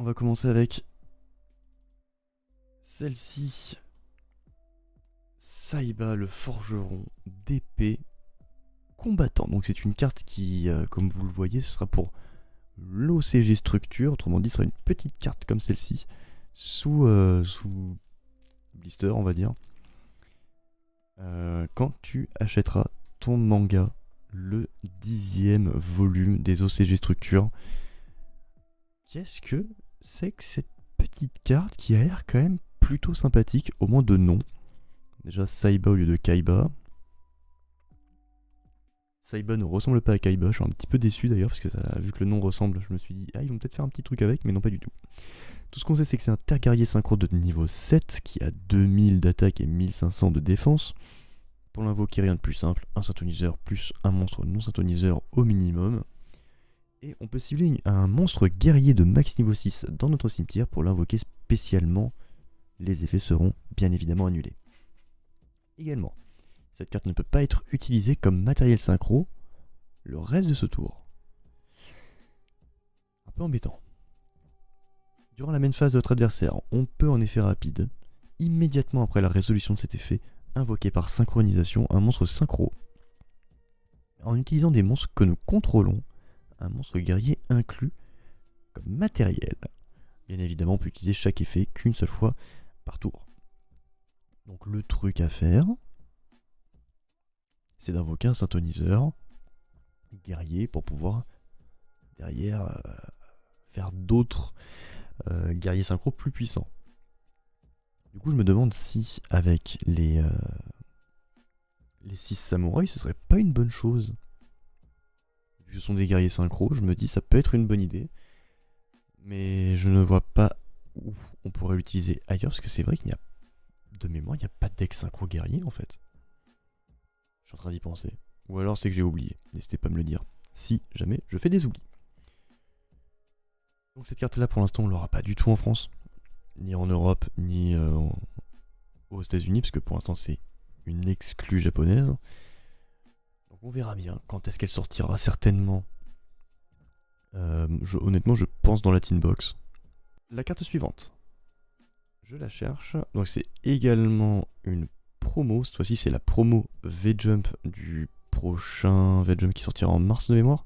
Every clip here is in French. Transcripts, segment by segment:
On va commencer avec celle-ci. Saiba, le forgeron d'épée combattant. Donc c'est une carte qui, comme vous le voyez, ce sera pour l'OCG structure. Autrement dit, ce sera une petite carte comme celle-ci, sous blister, on va dire. Quand tu achèteras ton manga, le 10e volume des OCG structure. Qu'est-ce que c'est que cette petite carte qui a l'air quand même plutôt sympathique, au moins de nom. Déjà Saiba au lieu de Kaiba. Saiba ne ressemble pas à Kaiba, je suis un petit peu déçu d'ailleurs, parce que vu que le nom ressemble, je me suis dit, ah ils vont peut-être faire un petit truc avec, mais non pas du tout. Tout ce qu'on sait, c'est que c'est un terre guerrier synchro de niveau 7, qui a 2000 d'attaque et 1500 de défense. Pour l'invoquer, rien de plus simple, un synthoniseur plus un monstre non synthoniseur au minimum. Et on peut cibler un monstre guerrier de max niveau 6 dans notre cimetière pour l'invoquer spécialement. Les effets seront bien évidemment annulés. Également, cette carte ne peut pas être utilisée comme matériel synchro le reste de ce tour. Un peu embêtant. Durant la main phase de votre adversaire, on peut en effet rapide, immédiatement après la résolution de cet effet, invoquer par synchronisation un monstre synchro. En utilisant des monstres que nous contrôlons, un monstre guerrier inclus comme matériel. Bien évidemment, on peut utiliser chaque effet qu'une seule fois par tour. Donc le truc à faire, c'est d'invoquer un synthoniseur guerrier pour pouvoir derrière faire d'autres guerriers synchro plus puissants. Du coup, je me demande si avec les 6 samouraïs, ce serait pas une bonne chose. Vu que ce sont des guerriers synchro, je me dis ça peut être une bonne idée. Mais je ne vois pas où on pourrait l'utiliser ailleurs, parce que c'est vrai qu'il n'y a, de mémoire, il n'y a pas de deck synchro guerrier en fait. Je suis en train d'y penser. Ou alors c'est que j'ai oublié. N'hésitez pas à me le dire si jamais je fais des oublis. Donc cette carte là pour l'instant on l'aura pas du tout en France, ni en Europe, ni aux États-Unis, parce que pour l'instant c'est une exclue japonaise. Donc on verra bien quand est-ce qu'elle sortira, certainement. Honnêtement je pense dans la Teen Box. La carte suivante. Je la cherche. Donc c'est également une promo. Cette fois-ci c'est la promo V-Jump du prochain V-Jump qui sortira en mars de mémoire.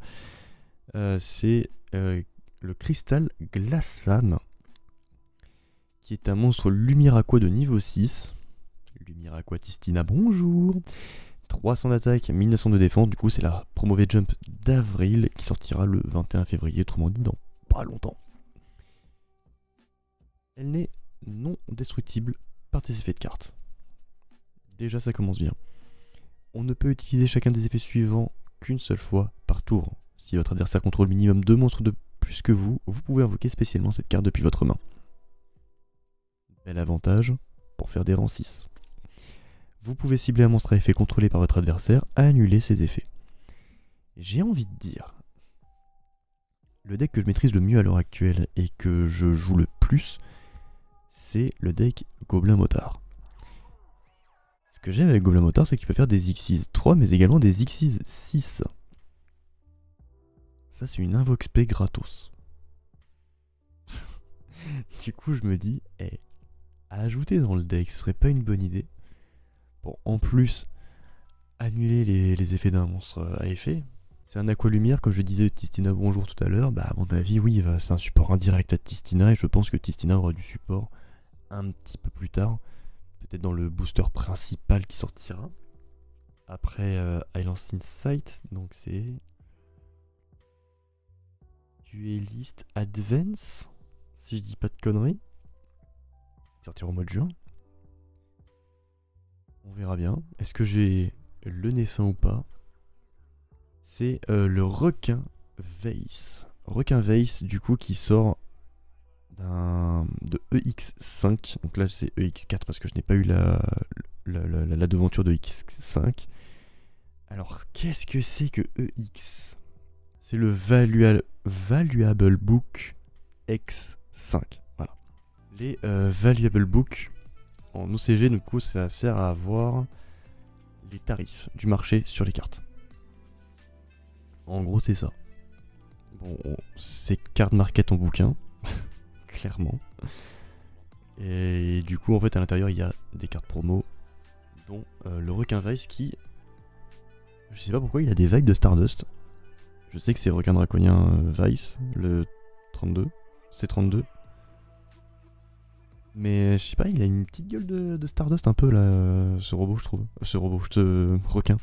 C'est le cristal Glassam, qui est un monstre Lumière Aqua de niveau 6. Lumière Aqua Tistina, bonjour. 300 d'attaque, 1900 de défense. Du coup c'est la promo V-Jump d'avril qui sortira le 21 février, autrement dit dans pas longtemps. Elle n'est non destructible par des effets de cartes. Déjà ça commence bien. On ne peut utiliser chacun des effets suivants qu'une seule fois par tour. Si votre adversaire contrôle minimum 2 monstres de plus que vous, vous pouvez invoquer spécialement cette carte depuis votre main. Bel avantage pour faire des rangs 6. Vous pouvez cibler un monstre à effet contrôlé par votre adversaire à annuler ses effets. J'ai envie de dire, le deck que je maîtrise le mieux à l'heure actuelle et que je joue le plus, c'est le deck Gobelin Motard. Ce que j'aime avec Gobelin Motard, c'est que tu peux faire des Xyz 3, mais également des Xyz 6. Ça, c'est une invoque spé gratos. Du coup, je me dis, à ajouter dans le deck, ce serait pas une bonne idée. Pour en plus annuler les effets d'un monstre à effet. C'est un Aqualumière, comme je disais Tistina bonjour tout à l'heure. Bah, à mon avis, oui, c'est un support indirect à Tistina, et je pense que Tistina aura du support un petit peu plus tard. Peut-être dans le booster principal qui sortira. Après Island's Insight, donc c'est Duelist Advance, si je dis pas de conneries. Sortira au mois de juin. On verra bien. Est-ce que j'ai le nez fin ou pas? C'est le requin Vase. Requin Vase, du coup, qui sort de EX5. Donc là, c'est EX4 parce que je n'ai pas eu la devanture de EX5. Alors, qu'est-ce que c'est que EX? C'est le Valuable Book X5. Voilà. Les Valuable Book en OCG, du coup, ça sert à avoir les tarifs du marché sur les cartes. En gros, c'est ça. Bon, c'est carte market en bouquin. clairement. Et du coup, en fait, à l'intérieur, il y a des cartes promo, dont le requin Vice qui... Je sais pas pourquoi, il a des vibes de Stardust. Je sais que c'est requin draconien Vice, le 32, C32. Mais je sais pas, il a une petite gueule de Stardust un peu là, ce robot je trouve. Ce requin.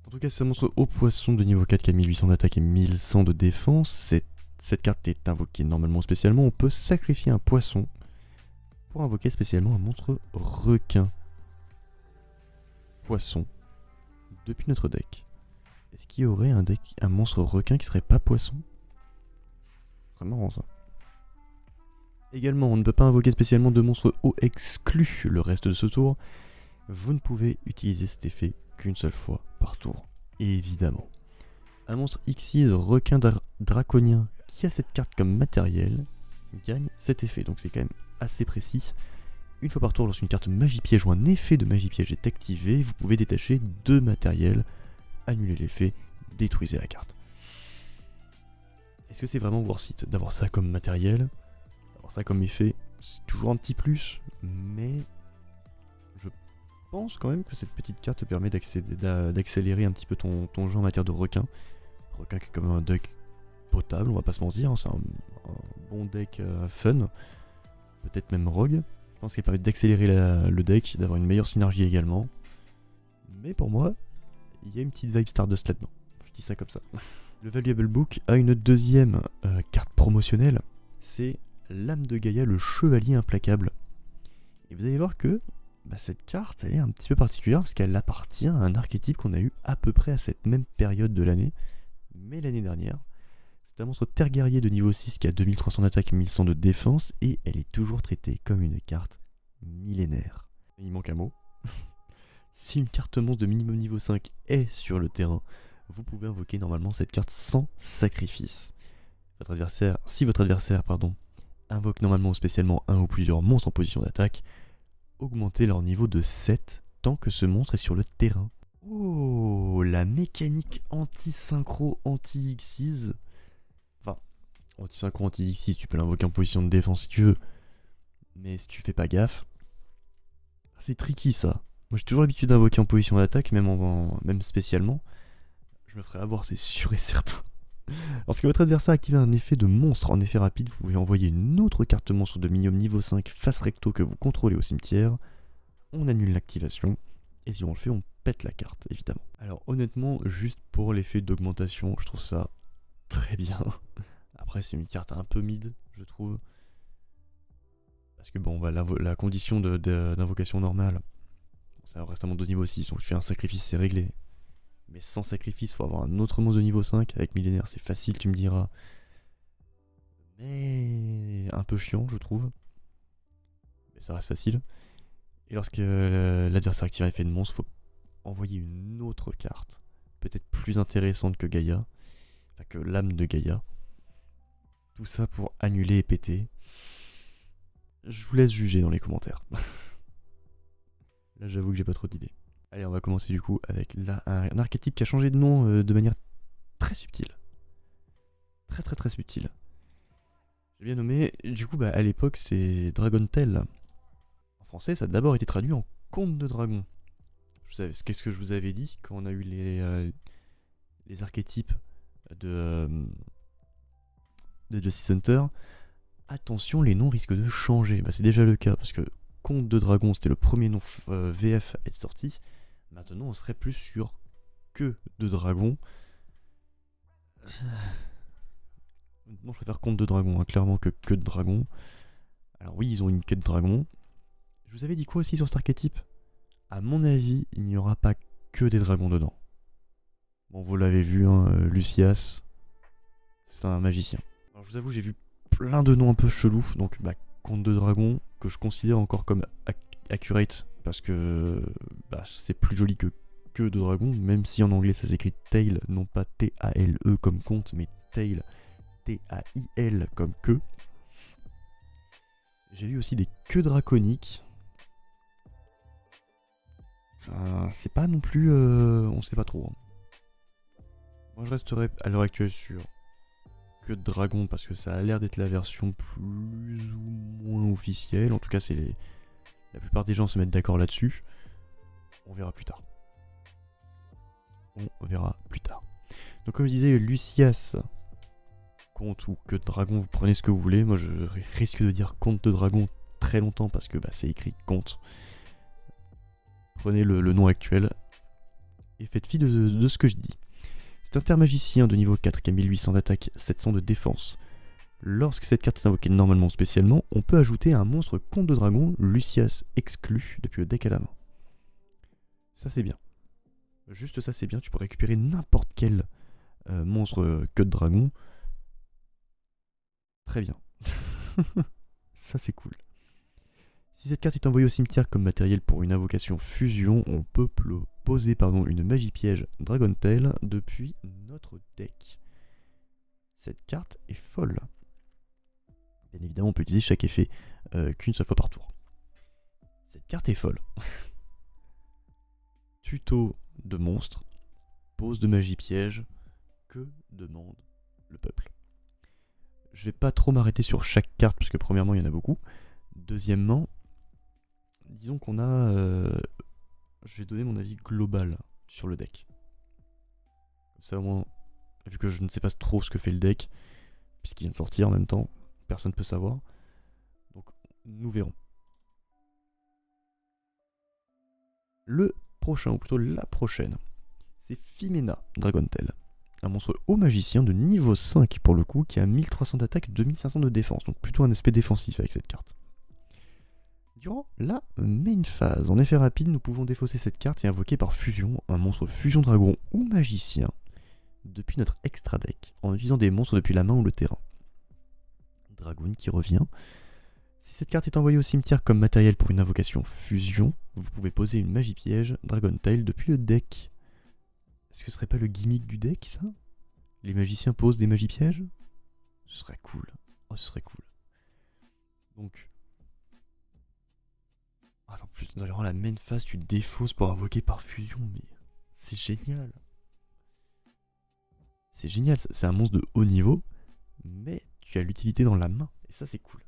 En tout cas, c'est un monstre haut poisson de niveau 4 qui a 1800 d'attaque et 1100 de défense. Cette carte est invoquée normalement spécialement. On peut sacrifier un poisson pour invoquer spécialement un monstre requin. Poisson. Depuis notre deck. Est-ce qu'il y aurait un monstre requin qui serait pas poisson? C'est marrant ça. Également, on ne peut pas invoquer spécialement de monstres haut exclus le reste de ce tour. Vous ne pouvez utiliser cet effet qu'une seule fois par tour. Évidemment. Un monstre Xyz requin draconien qui a cette carte comme matériel gagne cet effet. Donc c'est quand même assez précis. Une fois par tour, lorsqu'une carte magie piège ou un effet de magie piège est activé, vous pouvez détacher 2 matériels, annuler l'effet, détruisez la carte. Est-ce que c'est vraiment worth it d'avoir ça comme matériel? D'avoir ça comme effet? C'est toujours un petit plus, mais je pense quand même que cette petite carte te permet d'accélérer un petit peu ton jeu en matière de requin. Requin qui est comme un deck potable, on va pas se mentir, hein, c'est un bon deck fun, peut-être même rogue. Je pense qu'il permet d'accélérer le deck, d'avoir une meilleure synergie également. Mais pour moi, il y a une petite vibe Stardust là-dedans. Je dis ça comme ça. Le Valuable Book a une deuxième carte promotionnelle, c'est l'âme de Gaïa, le chevalier implacable. Et vous allez voir que cette carte, elle est un petit peu particulière parce qu'elle appartient à un archétype qu'on a eu à peu près à cette même période de l'année, mais l'année dernière. C'est un monstre terre guerrier de niveau 6 qui a 2300 d'attaque et 1100 de défense, et elle est toujours traitée comme une carte millénaire. Il manque un mot. Si une carte monstre de minimum niveau 5 est sur le terrain, vous pouvez invoquer normalement cette carte sans sacrifice. Si votre adversaire invoque normalement ou spécialement un ou plusieurs monstres en position d'attaque, augmentez leur niveau de 7 tant que ce monstre est sur le terrain. Oh, la mécanique anti-synchro, anti-Xyz. Enfin, anti-synchro, anti-Xyz, tu peux l'invoquer en position de défense si tu veux. Mais si tu fais pas gaffe, c'est tricky ça. Moi j'ai toujours l'habitude d'invoquer en position d'attaque, même spécialement. Je me ferai avoir, c'est sûr et certain. Lorsque votre adversaire active un effet de monstre en effet rapide, vous pouvez envoyer une autre carte monstre de minimum niveau 5 face recto que vous contrôlez au cimetière. On annule l'activation. Et si on le fait, on pète la carte, évidemment. Alors honnêtement, juste pour l'effet d'augmentation, je trouve ça très bien. Après, c'est une carte un peu mid, je trouve. Parce que bon, la condition d'invocation normale, ça reste un monstre de niveau 6, donc tu fais un sacrifice, c'est réglé. Mais sans sacrifice, faut avoir un autre monstre de niveau 5. Avec millénaire, c'est facile, tu me diras. Mais un peu chiant, je trouve. Mais ça reste facile. Et lorsque l'adversaire active un effet de monstre, faut envoyer une autre carte. Peut-être plus intéressante que Gaïa. Enfin, que l'âme de Gaïa. Tout ça pour annuler et péter. Je vous laisse juger dans les commentaires. Là, j'avoue que j'ai pas trop d'idées. Allez, on va commencer du coup avec un archétype qui a changé de nom de manière très subtile. Très subtile. J'ai bien nommé, du coup, à l'époque, c'est Dragon Tail. En français, ça a d'abord été traduit en Conte de Dragon. Qu'est-ce que je vous avais dit quand on a eu les archétypes de Justice Hunter? Attention, les noms risquent de changer. C'est déjà le cas, parce que Conte de Dragon, c'était le premier nom VF à être sorti. Maintenant, on serait plus sur que de dragon. Moi, je préfère Conte de Dragon, clairement, que de dragon. Alors oui, ils ont une queue de dragon. Je vous avais dit quoi aussi sur cet archétype? À mon avis, il n'y aura pas que des dragons dedans. Bon, vous l'avez vu, Lucias, c'est un magicien. Alors je vous avoue, j'ai vu plein de noms un peu chelous, donc Conte de Dragon, que je considère encore comme accurate, parce que c'est plus joli que de dragon, même si en anglais ça s'écrit tail, non pas T-A-L-E comme conte, mais tail, T-A-I-L comme queue. J'ai vu aussi des queues draconiques. Enfin, c'est pas non plus... on sait pas trop. Moi je resterai à l'heure actuelle sur que de dragon parce que ça a l'air d'être la version plus ou moins officielle. En tout cas, la plupart des gens se mettent d'accord là-dessus. On verra plus tard. On verra plus tard. Donc comme je disais, Lucias, compte ou queue de dragon, vous prenez ce que vous voulez. Moi je risque de dire compte de dragon très longtemps parce que c'est écrit compte. Prenez le nom actuel et faites fi de ce que je dis. C'est un terre magicien de niveau 4 qui a 1800 d'attaque, 700 de défense. Lorsque cette carte est invoquée normalement ou spécialement, on peut ajouter un monstre compte de dragon, Lucias exclu, depuis le deck à la main. Ça c'est bien. Juste ça c'est bien, tu peux récupérer n'importe quel monstre queue de dragon. Très bien. Ça c'est cool. Si cette carte est envoyée au cimetière comme matériel pour une invocation fusion, on peut poser une magie piège Dragon Tail depuis notre deck. Cette carte est folle. Bien évidemment, on peut utiliser chaque effet qu'une seule fois par tour. Cette carte est folle. Tuto de monstre, pose de magie piège, que demande le peuple? Je vais pas trop m'arrêter sur chaque carte parce que premièrement il y en a beaucoup. Deuxièmement, disons qu'on a... je vais donner mon avis global sur le deck. Comme ça au moins, vu que je ne sais pas trop ce que fait le deck, puisqu'il vient de sortir en même temps, personne ne peut savoir. Donc nous verrons. Le prochain, ou plutôt la prochaine, c'est Fimena Dragon Tail. Un monstre haut magicien de niveau 5 pour le coup, qui a 1300 d'attaque, 2500 de défense. Donc plutôt un aspect défensif avec cette carte. Durant la main phase, en effet rapide, nous pouvons défausser cette carte et invoquer par fusion un monstre fusion dragon ou magicien depuis notre extra deck, en utilisant des monstres depuis la main ou le terrain. Dragoon qui revient. Si cette carte est envoyée au cimetière comme matériel pour une invocation fusion, vous pouvez poser une magie piège Dragon Tail depuis le deck. Est-ce que ce serait pas le gimmick du deck ça? Les magiciens posent des magies pièges? Ce serait cool. Oh, ce serait cool. Donc... Ah, en plus, dans la main phase, tu défausses pour invoquer par fusion, mais c'est génial. C'est génial, c'est un monstre de haut niveau, mais tu as l'utilité dans la main, et ça c'est cool.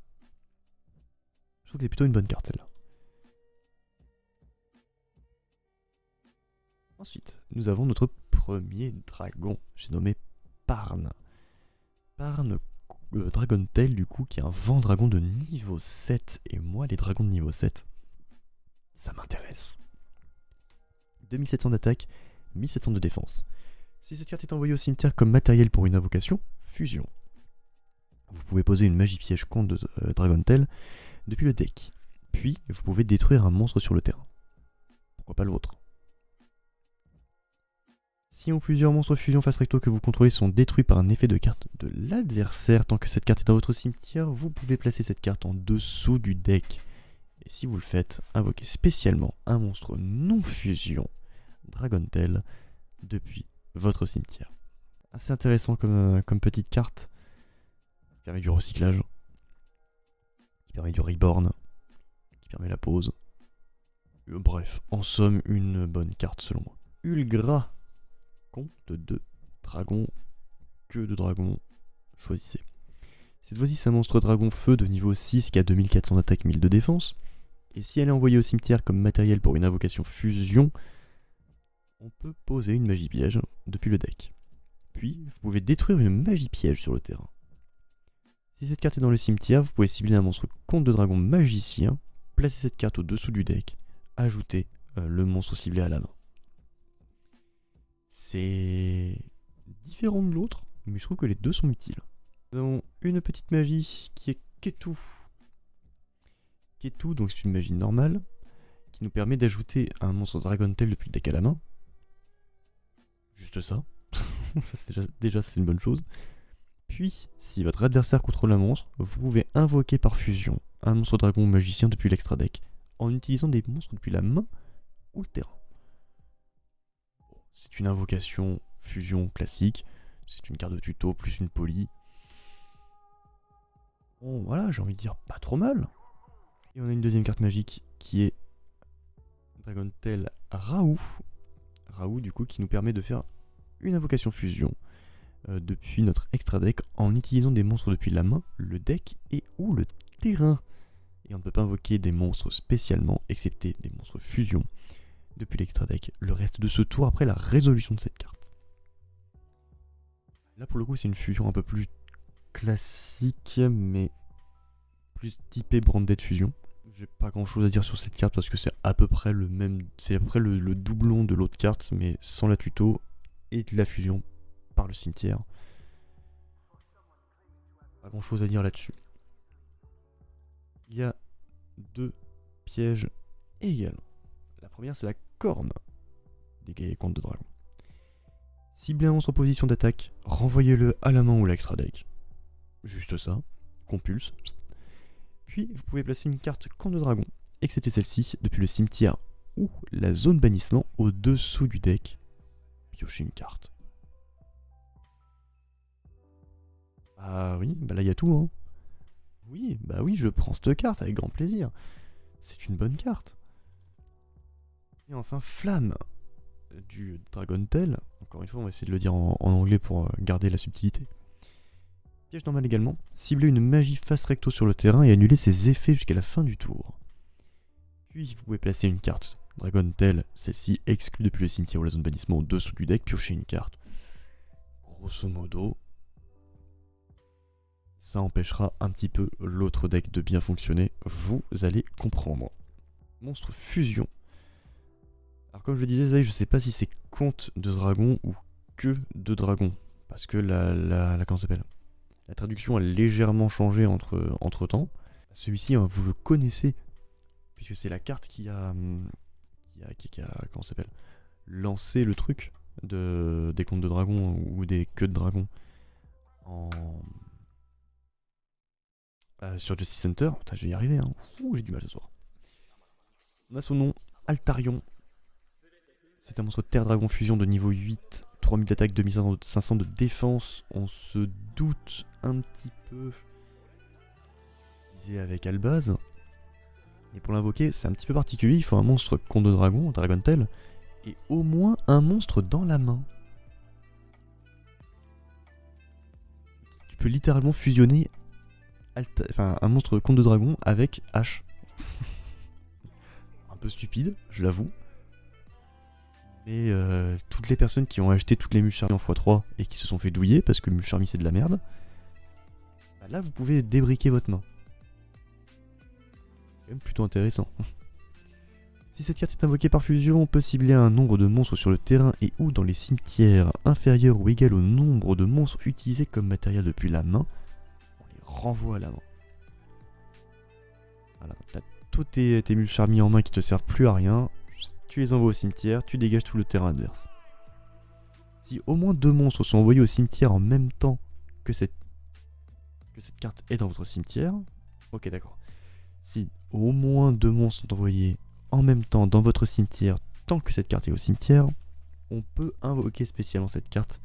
Je trouve que c'est plutôt une bonne carte celle-là. Ensuite, nous avons notre premier dragon, j'ai nommé Parn. Parn Dragon Tail du coup, qui est un vent dragon de niveau 7, et moi les dragons de niveau 7, ça m'intéresse. 2700 d'attaque, 1700 de défense. Si cette carte est envoyée au cimetière comme matériel pour une invocation, fusion. Vous pouvez poser une magie piège contre de Dragon Tail depuis le deck. Puis, vous pouvez détruire un monstre sur le terrain. Pourquoi pas le vôtre? Si un ou plusieurs monstres fusion face recto que vous contrôlez sont détruits par un effet de carte de l'adversaire, tant que cette carte est dans votre cimetière, vous pouvez placer cette carte en dessous du deck. Et si vous le faites, invoquez spécialement un monstre non fusion, Dragon Tail, depuis votre cimetière. Assez intéressant comme petite carte, qui permet du recyclage, qui permet du reborn, qui permet la pause. Bref, en somme, une bonne carte selon moi. Ulgra, compte de dragon, queue de dragon, choisissez. Cette fois-ci, c'est un monstre dragon feu de niveau 6 qui a 2400 d'attaque, 1000 de défense. Et si elle est envoyée au cimetière comme matériel pour une invocation fusion, on peut poser une magie piège depuis le deck. Puis, vous pouvez détruire une magie piège sur le terrain. Si cette carte est dans le cimetière, vous pouvez cibler un monstre compte de dragon magicien, placer cette carte au-dessous du deck, ajouter le monstre ciblé à la main. C'est différent de l'autre, mais je trouve que les deux sont utiles. Nous avons une petite magie qui est Ketu. Ketu, donc c'est une magie normale, qui nous permet d'ajouter un monstre Dragon Tail depuis le deck à la main. Juste ça. Ça déjà c'est une bonne chose. Puis, si votre adversaire contrôle un monstre, vous pouvez invoquer par fusion un monstre dragon ou magicien depuis l'extra deck, en utilisant des monstres depuis la main ou le terrain. C'est une invocation fusion classique, c'est une carte de tuto plus une poly. Bon voilà, j'ai envie de dire pas trop mal. Et on a une deuxième carte magique qui est Dragon Tail Raoult. Raoult du coup qui nous permet de faire une invocation fusion depuis notre extra deck en utilisant des monstres depuis la main, le deck et ou le terrain. Et on ne peut pas invoquer des monstres spécialement, excepté des monstres fusion, depuis l'extra deck, le reste de ce tour après la résolution de cette carte. Là pour le coup c'est une fusion un peu plus classique, mais plus typée Branded Fusion. J'ai pas grand chose à dire sur cette carte parce que c'est à peu près le même, c'est à peu près le doublon de l'autre carte, mais sans la tuto et de la fusion par le cimetière. Pas grand chose à dire là-dessus. Il y a deux pièges également. La première c'est la corne des guerriers contre de dragon. Ciblez un monstre en position d'attaque, renvoyez-le à la main ou à l'extra deck. Juste ça, compulse. Puis vous pouvez placer une carte contre de dragon, excepté celle-ci, depuis le cimetière ou la zone bannissement au-dessous du deck. Piochez une carte. Ah oui, bah là il y a tout hein. Oui, bah oui, je prends cette carte avec grand plaisir. C'est une bonne carte. Et enfin, Flamme du Dragon Tail. Encore une fois, on va essayer de le dire en anglais pour garder la subtilité. Piège normal également. Ciblez une magie face recto sur le terrain et annulez ses effets jusqu'à la fin du tour. Puis vous pouvez placer une carte Dragon Tail, celle-ci exclue depuis le cimetière ou la zone bannissement au-dessous du deck, piochez une carte. Grosso modo, ça empêchera un petit peu l'autre deck de bien fonctionner, vous allez comprendre. Monstre fusion. Alors comme je le disais, je sais pas si c'est compte de dragon ou que de dragon. Parce que comment ça s'appelle ? La traduction a légèrement changé entre temps. Celui-ci, hein, vous le connaissez, puisque c'est la carte qui a comment ça s'appelle, lancé le truc des contes de dragon ou des queues de dragon sur Justice Center. Putain, je vais y arriver, hein. Ouh, j'ai du mal ce soir. On a son nom, Altarion. C'est un monstre Terre Dragon Fusion de niveau 8, 3000 d'attaque, 2500 de défense. On se doute un petit peu utilisé avec Albaz. Et pour l'invoquer, c'est un petit peu particulier. Il faut un monstre contre de dragon, Dragon Tail, et au moins un monstre dans la main. Tu peux littéralement fusionner un monstre contre de dragon avec H. Un peu stupide, je l'avoue. Mais toutes les personnes qui ont acheté toutes les Musharmi en x3 et qui se sont fait douiller parce que Musharmi c'est de la merde, bah là vous pouvez débriquer votre main. C'est quand même plutôt intéressant. Si cette carte est invoquée par fusion, on peut cibler un nombre de monstres sur le terrain et ou dans les cimetières inférieur ou égal au nombre de monstres utilisés comme matériel depuis la main. On les renvoie à la main. Voilà, t'as tous tes Musharmi en main qui te servent plus à rien. Tu les envoies au cimetière, tu dégages tout le terrain adverse. Si au moins 2 monstres sont envoyés au cimetière en même temps que cette carte est dans votre cimetière, ok d'accord. Si au moins 2 monstres sont envoyés en même temps dans votre cimetière tant que cette carte est au cimetière, on peut invoquer spécialement cette carte,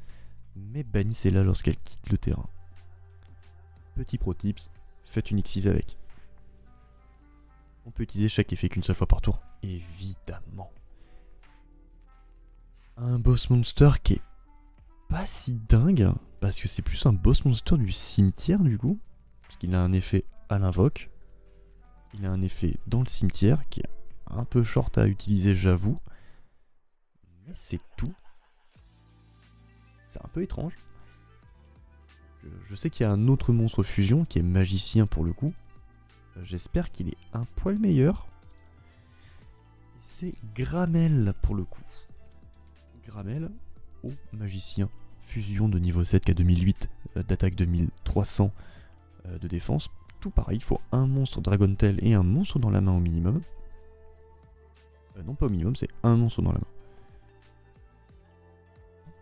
mais bannissez-la lorsqu'elle quitte le terrain. Petit pro tips, faites une X6 avec. On peut utiliser chaque effet qu'une seule fois par tour, évidemment. Un boss monster qui est pas si dingue, parce que c'est plus un boss monster du cimetière du coup, parce qu'il a un effet à l'invoque, il a un effet dans le cimetière qui est un peu short à utiliser j'avoue, mais c'est tout. C'est un peu étrange. Je sais qu'il y a un autre monstre fusion qui est magicien pour le coup, j'espère qu'il est un poil meilleur. C'est Gramel pour le coup. Gramel au magicien. Fusion de niveau 7 qui a 2008 d'attaque, 2300 de défense. Tout pareil, il faut un monstre Dragon Tail et un monstre dans la main au minimum. Non pas au minimum, c'est un monstre dans la main.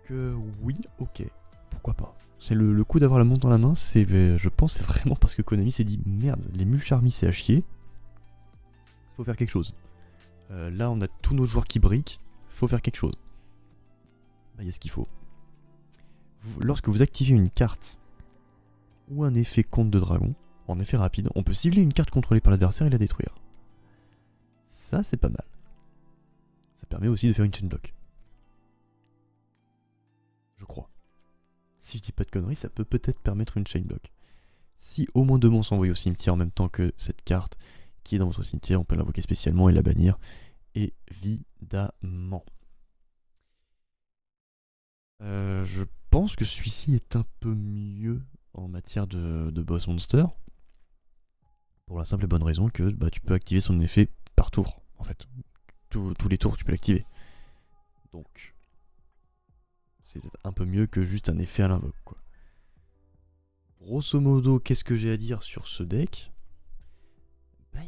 Donc oui, ok, pourquoi pas. C'est le coup d'avoir la monstre dans la main, je pense c'est vraiment parce que Konami s'est dit merde, les Musharmi c'est à chier. Faut faire quelque chose. Là on a tous nos joueurs qui briquent, faut faire quelque chose. Bah il y a ce qu'il faut. Lorsque vous activez une carte ou un effet contre de dragon, en effet rapide, on peut cibler une carte contrôlée par l'adversaire et la détruire. Ça c'est pas mal. Ça permet aussi de faire une chain block. Je crois. si je dis pas de conneries, ça peut peut-être permettre une chain block. Si au moins 2 monstres sont envoyés au cimetière en même temps que cette carte qui est dans votre cimetière, on peut l'invoquer spécialement et la bannir, évidemment. Je pense que celui-ci est un peu mieux en matière de boss monster. Pour la simple et bonne raison que tu peux activer son effet par tour, en fait. Tous les tours, tu peux l'activer. Donc, c'est un peu mieux que juste un effet à l'invoque, quoi. Grosso modo, qu'est-ce que j'ai à dire sur ce deck?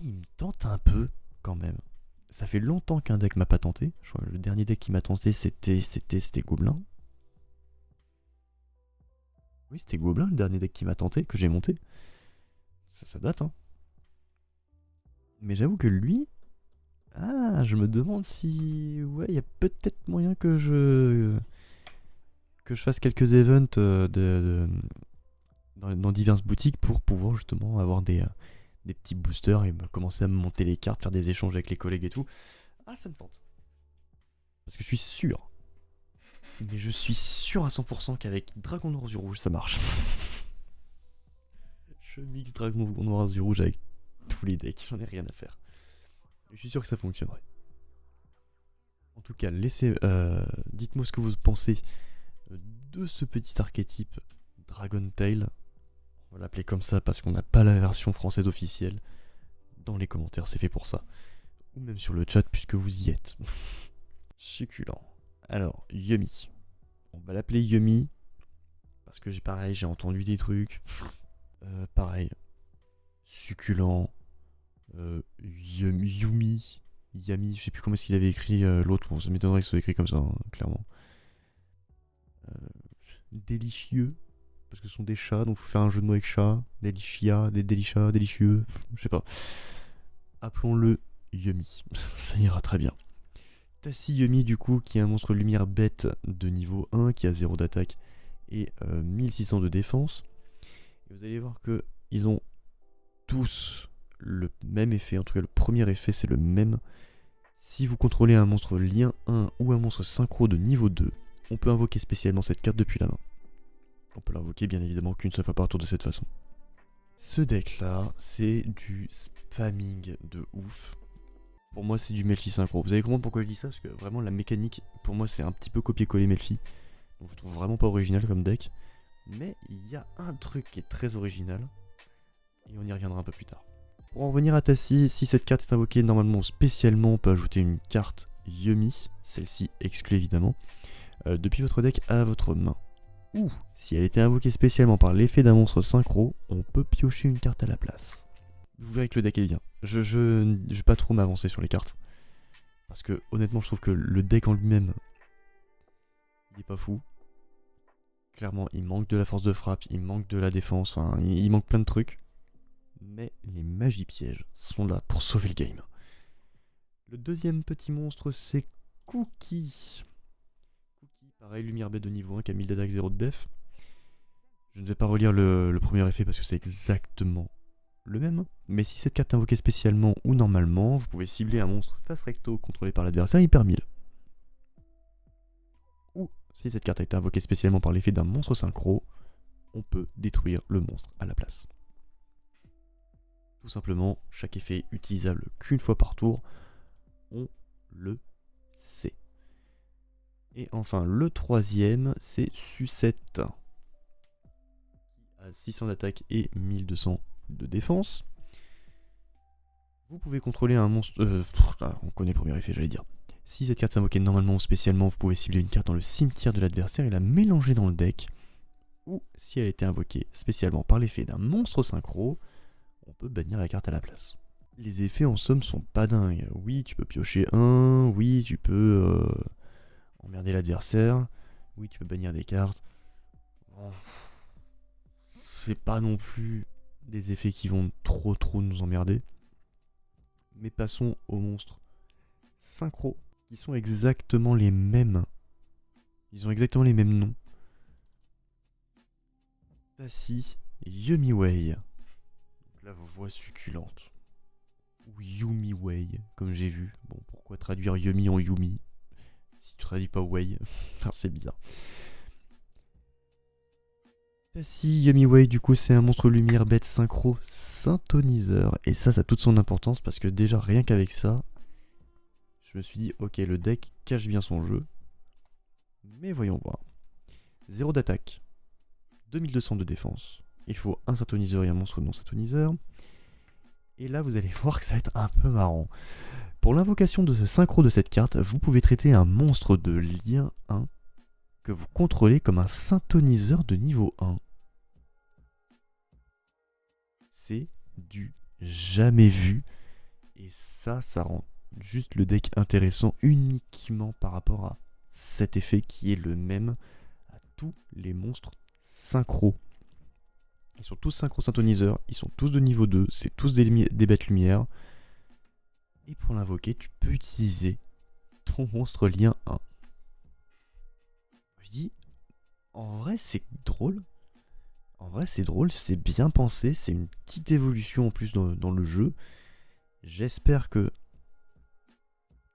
Il me tente un peu, quand même. Ça fait longtemps qu'un deck m'a pas tenté. Je crois que le dernier deck qui m'a tenté, c'était Gobelin. Oui, c'était Gobelin, le dernier deck qui m'a tenté, que j'ai monté. Ça date, hein. Mais j'avoue que lui... Ah, je me demande si... Ouais, il y a peut-être moyen que je fasse quelques events dans diverses boutiques pour pouvoir justement avoir des petits boosters et commencer à me monter les cartes, faire des échanges avec les collègues et tout. Ah, ça me tente. Parce que je suis sûr. Mais je suis sûr à 100% qu'avec Dragon Noir du Rouge, ça marche. Je mixe Dragon Noir du Rouge avec tous les decks, j'en ai rien à faire. Je suis sûr que ça fonctionnerait. En tout cas, dites-moi ce que vous pensez de ce petit archétype Dragon Tail. On va l'appeler comme ça parce qu'on n'a pas la version française officielle. Dans les commentaires, c'est fait pour ça. Ou même sur le chat puisque vous y êtes. Succulent. Alors, Yumi. On va l'appeler Yumi. Parce que j'ai entendu des trucs. Pareil. Succulent. Yumi. Yami, je sais plus comment est-ce qu'il avait écrit l'autre. Bon, ça m'étonnerait que ce soit écrit comme ça, hein, clairement. Délicieux. Parce que ce sont des chats, donc faut faire un jeu de mots avec chat. Delicia, délicieux. Je sais pas. Appelons-le Yumi. Ça ira très bien. Tassi Yumi, du coup, qui est un monstre lumière bête de niveau 1, qui a 0 d'attaque et 1600 de défense. Et vous allez voir que ils ont tous le même effet. En tout cas, le premier effet, c'est le même. Si vous contrôlez un monstre lien 1 ou un monstre synchro de niveau 2, on peut invoquer spécialement cette carte depuis la main. On peut l'invoquer bien évidemment qu'une seule fois par tour de cette façon. Ce deck là, c'est du spamming de ouf. Pour moi, c'est du Melfi synchro. Vous allez comprendre pourquoi je dis ça? Parce que vraiment, la mécanique, pour moi, c'est un petit peu copier-coller Melfi. Donc je trouve vraiment pas original comme deck. Mais il y a un truc qui est très original. Et on y reviendra un peu plus tard. Pour en revenir à Tassi, si cette carte est invoquée normalement ou spécialement, on peut ajouter une carte Yumi, celle-ci exclue évidemment, depuis votre deck à votre main. Ou, si elle était invoquée spécialement par l'effet d'un monstre synchro, on peut piocher une carte à la place. Vous verrez que le deck est bien. Je vais pas trop m'avancer sur les cartes. Parce que honnêtement, je trouve que le deck en lui-même, il est pas fou. Clairement, il manque de la force de frappe, il manque de la défense, enfin, il manque plein de trucs. Mais les magies pièges sont là pour sauver le game. Le deuxième petit monstre, c'est Cookie. Cookie, pareil, lumière bête de niveau 1 qui a 1000 d'attaque, 0 de def. Je ne vais pas relire le premier effet parce que c'est exactement le même. Mais si cette carte est invoquée spécialement ou normalement, vous pouvez cibler un monstre face recto contrôlé par l'adversaire, il perd 1000. Ou si cette carte a été invoquée spécialement par l'effet d'un monstre synchro, on peut détruire le monstre à la place. Tout simplement, chaque effet est utilisable qu'une fois par tour, on le sait. Et enfin, le troisième, c'est Sucette. À 600 d'attaque et 1200 de défense. Vous pouvez contrôler un monstre... on connaît le premier effet, j'allais dire. Si cette carte est invoquée normalement ou spécialement, vous pouvez cibler une carte dans le cimetière de l'adversaire et la mélanger dans le deck. Ou si elle a été invoquée spécialement par l'effet d'un monstre synchro, on peut bannir la carte à la place. Les effets en somme sont pas dingues. Oui, tu peux piocher un, oui, tu peux emmerder l'adversaire, oui, tu peux bannir des cartes. Oh. C'est pas non plus des effets qui vont trop nous emmerder. Mais passons aux monstres synchro, qui sont exactement les mêmes. Ils ont exactement les mêmes noms. Tassi, Yumiwei. Donc là, vos voix succulentes. Ou Yumiwei, comme j'ai vu. Bon, pourquoi traduire Yumi en Yumi si tu traduis pas Wei? Enfin, c'est bizarre. Passy Yumiway, du coup, c'est un monstre lumière bête synchro synthoniseur. Et ça a toute son importance parce que déjà, rien qu'avec ça, je me suis dit, ok, le deck cache bien son jeu. Mais voyons voir. 0 d'attaque, 2200 de défense. Il faut un synthoniseur et un monstre non synthoniseur. Et là, vous allez voir que ça va être un peu marrant. Pour l'invocation de ce synchro de cette carte, vous pouvez traiter un monstre de lien 1 que vous contrôlez comme un synthoniseur de niveau 1. C'est du jamais vu. Et ça rend juste le deck intéressant uniquement par rapport à cet effet qui est le même à tous les monstres synchro. Ils sont tous synchro-synthoniseurs, ils sont tous de niveau 2, c'est tous des bêtes lumière. Et pour l'invoquer, tu peux utiliser ton monstre lien 1. Je dis, en vrai c'est drôle. En vrai c'est drôle, c'est bien pensé, c'est une petite évolution en plus dans le jeu. J'espère que...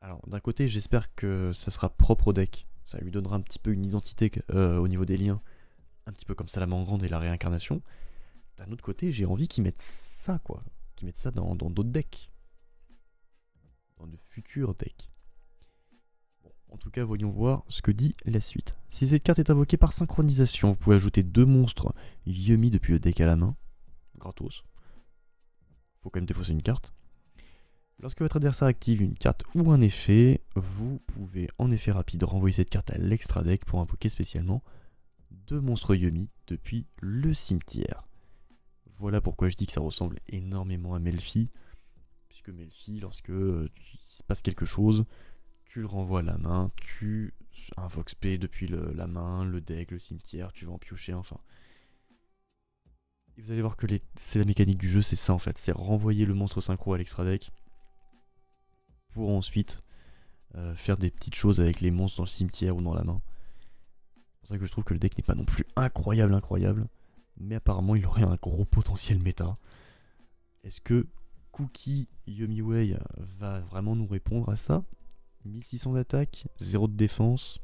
Alors d'un côté j'espère que ça sera propre au deck. Ça lui donnera un petit peu une identité au niveau des liens. Un petit peu comme Salamangreande et la réincarnation. D'un autre côté j'ai envie qu'ils mettent ça quoi. Qu'ils mettent ça dans d'autres decks. Dans de futurs decks. Bon, en tout cas voyons voir ce que dit la suite. Si cette carte est invoquée par synchronisation, vous pouvez ajouter 2 monstres Yumi depuis le deck à la main. Gratos. Faut quand même défausser une carte. Lorsque votre adversaire active une carte ou un effet, vous pouvez en effet rapide renvoyer cette carte à l'extra deck pour invoquer spécialement 2 monstres Yumi depuis le cimetière. Voilà pourquoi je dis que ça ressemble énormément à Melfi, puisque Melfi, lorsque il se passe quelque chose, tu le renvoies à la main, tu invoques spé depuis la main, le deck, le cimetière, tu vas en piocher, enfin. Et vous allez voir que c'est la mécanique du jeu, c'est ça en fait, c'est renvoyer le monstre synchro à l'extra deck pour ensuite faire des petites choses avec les monstres dans le cimetière ou dans la main. C'est pour ça que je trouve que le deck n'est pas non plus incroyable, mais apparemment il aurait un gros potentiel méta. Est-ce que Cookie Yumiway va vraiment nous répondre à ça? 1600 d'attaque, 0 de défense.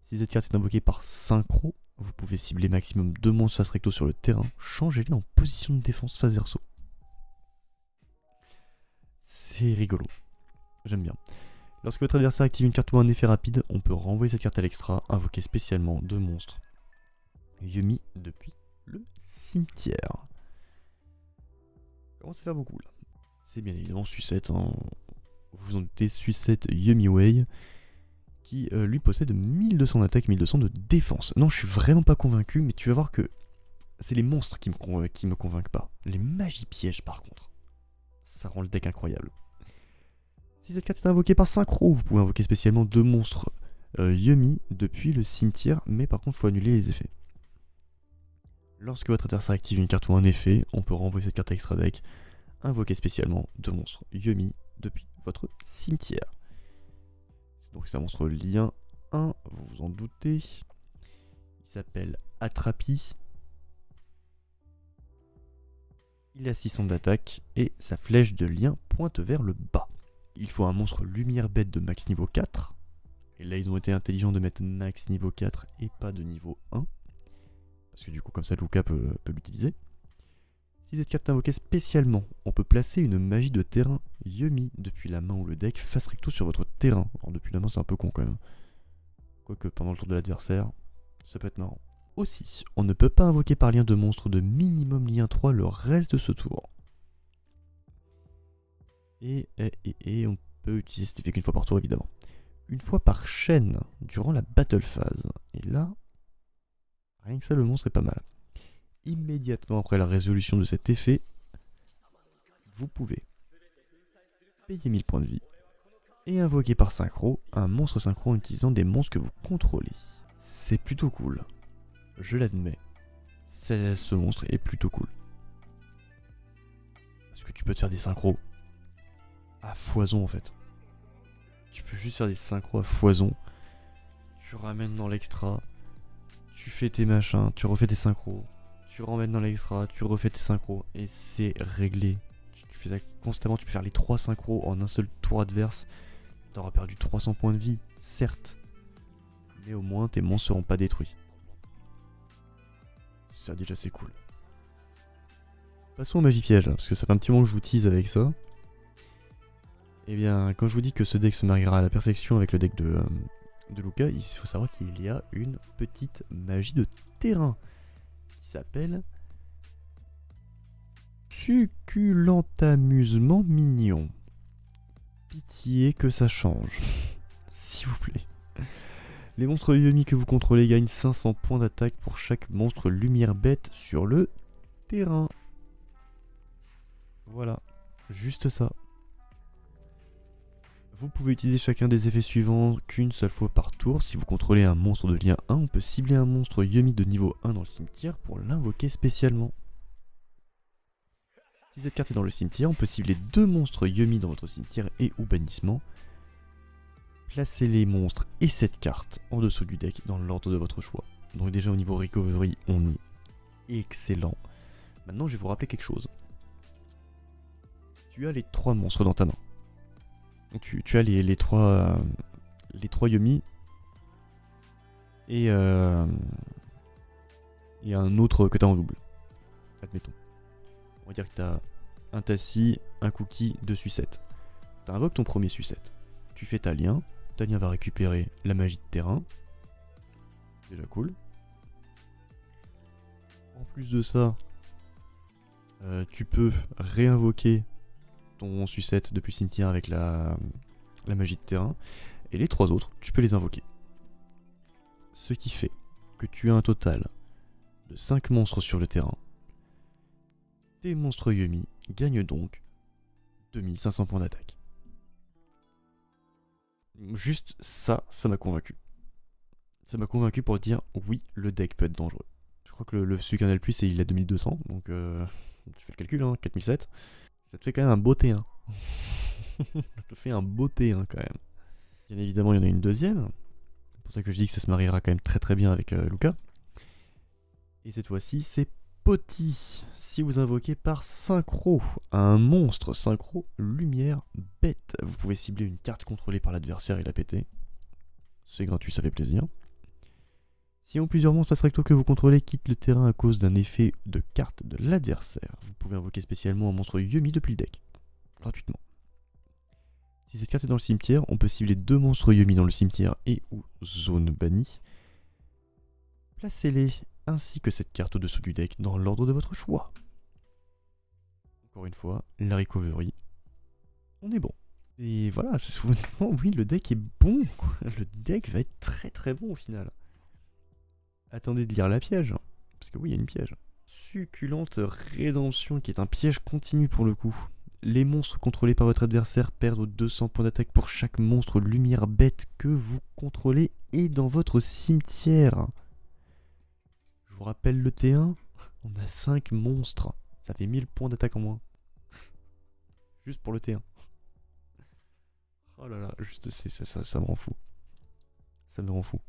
Si cette carte est invoquée par synchro, vous pouvez cibler maximum 2 monstres face recto sur le terrain. Changez-les en position de défense face verso. C'est rigolo. J'aime bien. Lorsque votre adversaire active une carte ou un effet rapide, on peut renvoyer cette carte à l'extra, invoquer spécialement 2 monstres Yumi depuis le cimetière. Comment ça fait beaucoup là? C'est bien évidemment Sucette, hein. Vous vous en doutez, Sucette Yumiway, qui lui possède 1200 d'attaque, 1200 de défense. Non, je suis vraiment pas convaincu, mais tu vas voir que c'est les monstres qui me convainquent pas. Les magies pièges par contre, ça rend le deck incroyable. Si cette carte est invoquée par synchro, vous pouvez invoquer spécialement 2 monstres Yumi depuis le cimetière, mais par contre il faut annuler les effets. Lorsque votre adversaire active une carte ou un effet, on peut renvoyer cette carte à extra deck, invoquer spécialement 2 monstres Yumi depuis votre cimetière. Donc c'est un monstre lien 1, vous vous en doutez. Il s'appelle Atrapi. Il a 600 d'attaque et sa flèche de lien pointe vers le bas. Il faut un monstre lumière bête de max niveau 4. Et là ils ont été intelligents de mettre max niveau 4 et pas de niveau 1. Parce que du coup comme ça Luca peut l'utiliser. Si cette carte est invoquée spécialement, on peut placer une magie de terrain Yumi depuis la main ou le deck face recto sur votre terrain. Alors depuis la main c'est un peu con quand même. Quoique pendant le tour de l'adversaire, ça peut être marrant. Aussi, on ne peut pas invoquer par lien de monstre de minimum lien 3 le reste de ce tour. Et on peut utiliser cet effet qu'une fois par tour évidemment. Une fois par chaîne durant la battle phase. Et là, rien que ça le monstre est pas mal. Immédiatement après la résolution de cet effet, vous pouvez payer 1000 points de vie et invoquer par synchro un monstre synchro en utilisant des monstres que vous contrôlez. C'est plutôt cool, je l'admets. Ce monstre est plutôt cool. Parce que tu peux te faire des synchros à foison en fait. Tu peux juste faire des synchros à foison. Tu ramènes dans l'extra, tu fais tes machins, tu refais tes synchros. Tu ramènes dans l'extra, tu refais tes synchros et c'est réglé. Tu fais ça constamment, tu peux faire les 3 synchros en un seul tour adverse. T'auras perdu 300 points de vie, certes. Mais au moins tes monstres seront pas détruits. Ça déjà c'est cool. Passons au magie piège là, parce que ça fait un petit moment que je vous tease avec ça. Et bien, quand je vous dis que ce deck se mariera à la perfection avec le deck de Luca, il faut savoir qu'il y a une petite magie de terrain qui s'appelle Succulent Amusement Mignon. Pitié que ça change, s'il vous plaît. Les monstres Yomi que vous contrôlez gagnent 500 points d'attaque pour chaque monstre lumière bête sur le terrain. Voilà, juste ça. Vous pouvez utiliser chacun des effets suivants qu'une seule fois par tour. Si vous contrôlez un monstre de lien 1, on peut cibler un monstre Yomi de niveau 1 dans le cimetière pour l'invoquer spécialement. Si cette carte est dans le cimetière, on peut cibler 2 monstres Yomi dans votre cimetière et ou bannissement. Placez les monstres et cette carte en dessous du deck dans l'ordre de votre choix. Donc déjà au niveau recovery, on est excellent. Maintenant je vais vous rappeler quelque chose. Tu as les 3 monstres dans ta main. Tu as les 3 Yomi et un autre que tu as en double. Admettons. On va dire que tu as un Tassi, un Cookie, 2 sucettes. Tu invoques ton premier sucette. Tu fais ta lien va récupérer la magie de terrain. Déjà cool. En plus de ça, tu peux réinvoquer ton sucette depuis le cimetière avec la magie de terrain. Et les 3 autres, tu peux les invoquer. Ce qui fait que tu as un total de 5 monstres sur le terrain. Tes monstres Yomi gagnent donc 2500 points d'attaque. Juste ça, ça m'a convaincu. Ça m'a convaincu pour dire oui, le deck peut être dangereux. Je crois que celui qui en a le plus, il a 2200, donc tu fais le calcul, hein, 4007. Ça te fait quand même un beau T1. Ça te fait un beau T1 quand même. Bien évidemment, il y en a une deuxième. C'est pour ça que je dis que ça se mariera quand même très très bien avec Luca. Et cette fois-ci, c'est Poti. Si vous invoquez par synchro un monstre synchro lumière bête, vous pouvez cibler une carte contrôlée par l'adversaire et la péter. C'est gratuit, ça fait plaisir. Si plusieurs monstres face recto que vous contrôlez quittent le terrain à cause d'un effet de carte de l'adversaire, vous pouvez invoquer spécialement un monstre Yomi depuis le deck, gratuitement. Si cette carte est dans le cimetière, on peut cibler 2 monstres Yomi dans le cimetière et ou zone bannie. Placez-les ainsi que cette carte au-dessous du deck dans l'ordre de votre choix. Encore une fois, la recovery, on est bon. Et voilà, honnêtement, oui, le deck est bon, quoi. Le deck va être très très bon au final. Attendez de lire la piège, parce que oui, il y a une piège. Succulente rédemption, qui est un piège continu pour le coup. Les monstres contrôlés par votre adversaire perdent 200 points d'attaque pour chaque monstre lumière bête que vous contrôlez et dans votre cimetière. Je vous rappelle le T1, on a 5 monstres. Ça fait 1000 points d'attaque en moins. Juste pour le T1. Oh là là, juste ça me rend fou. Ça me rend fou.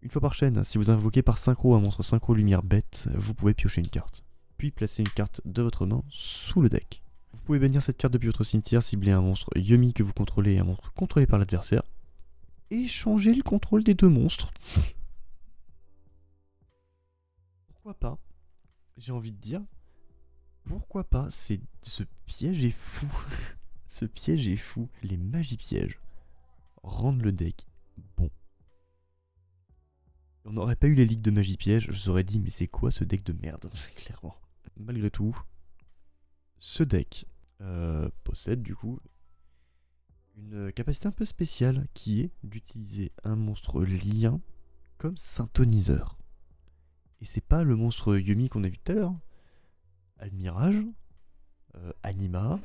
Une fois par chaîne, si vous invoquez par synchro un monstre synchro lumière bête, vous pouvez piocher une carte. Puis placer une carte de votre main sous le deck. Vous pouvez bannir cette carte depuis votre cimetière, cibler un monstre Yomi que vous contrôlez et un monstre contrôlé par l'adversaire. Et changer le contrôle des 2 monstres. Pourquoi pas? J'ai envie de dire. Pourquoi pas? Ce piège est fou. Ce piège est fou. Les magies pièges rendent le deck bon. On n'aurait pas eu les ligues de magie piège, je vous aurais dit mais c'est quoi ce deck de merde, clairement. Malgré tout, ce deck possède du coup une capacité un peu spéciale qui est d'utiliser un monstre lien comme synthoniseur. Et c'est pas le monstre Yomi qu'on a vu tout à l'heure. Almirage, Anima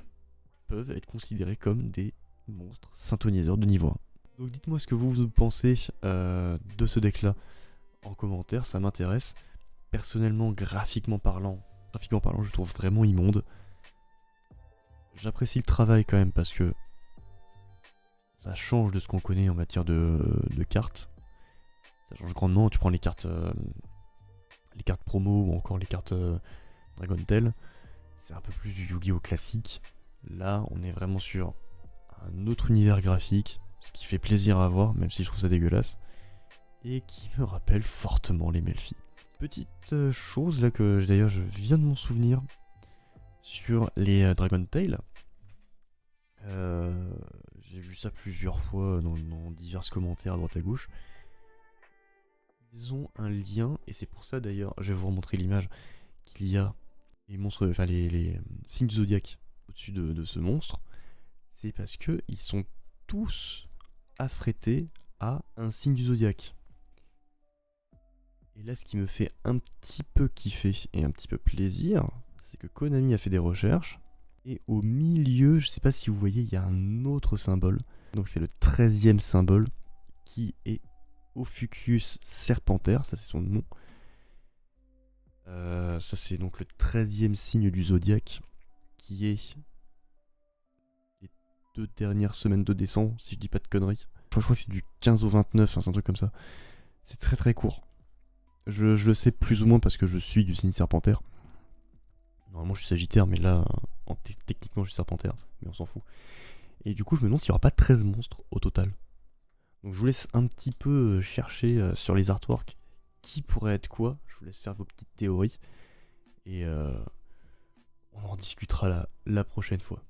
peuvent être considérés comme des monstres synthoniseurs de niveau 1. Donc dites-moi ce que vous pensez de ce deck là en commentaire, ça m'intéresse. Personnellement, graphiquement parlant, je le trouve vraiment immonde. J'apprécie le travail quand même parce que ça change de ce qu'on connaît en matière de cartes. Ça change grandement. Tu prends les cartes promo ou encore les cartes Dragon Tail. C'est un peu plus du Yu-Gi-Oh classique. Là, on est vraiment sur un autre univers graphique, ce qui fait plaisir à voir, même si je trouve ça dégueulasse, et qui me rappelle fortement les Melfi. Petite chose là que d'ailleurs je viens de m'en souvenir sur les Dragon Tail. J'ai vu ça plusieurs fois dans divers commentaires à droite à gauche. Ils ont un lien, et c'est pour ça d'ailleurs, je vais vous remontrer l'image, qu'il y a les monstres, enfin les signes du zodiaque au-dessus de ce monstre. C'est parce que ils sont tous affrétés à un signe du zodiaque. Et là, ce qui me fait un petit peu kiffer et un petit peu plaisir, c'est que Konami a fait des recherches. Et au milieu, je sais pas si vous voyez, il y a un autre symbole. Donc c'est le 13e symbole qui est Ophiuchus Serpentaire, ça c'est son nom. Ça c'est donc le 13e signe du zodiaque qui est les 2 dernières semaines de décembre, si je dis pas de conneries. Je crois que c'est du 15 au 29, hein, c'est un truc comme ça. C'est très très court. Je le sais plus ou moins parce que je suis du signe Serpentaire. Normalement je suis Sagittaire, mais là, techniquement je suis Serpentaire, mais on s'en fout. Et du coup je me demande s'il n'y aura pas 13 monstres au total. Donc je vous laisse un petit peu chercher sur les artworks qui pourrait être quoi. Je vous laisse faire vos petites théories. Et on en discutera la prochaine fois.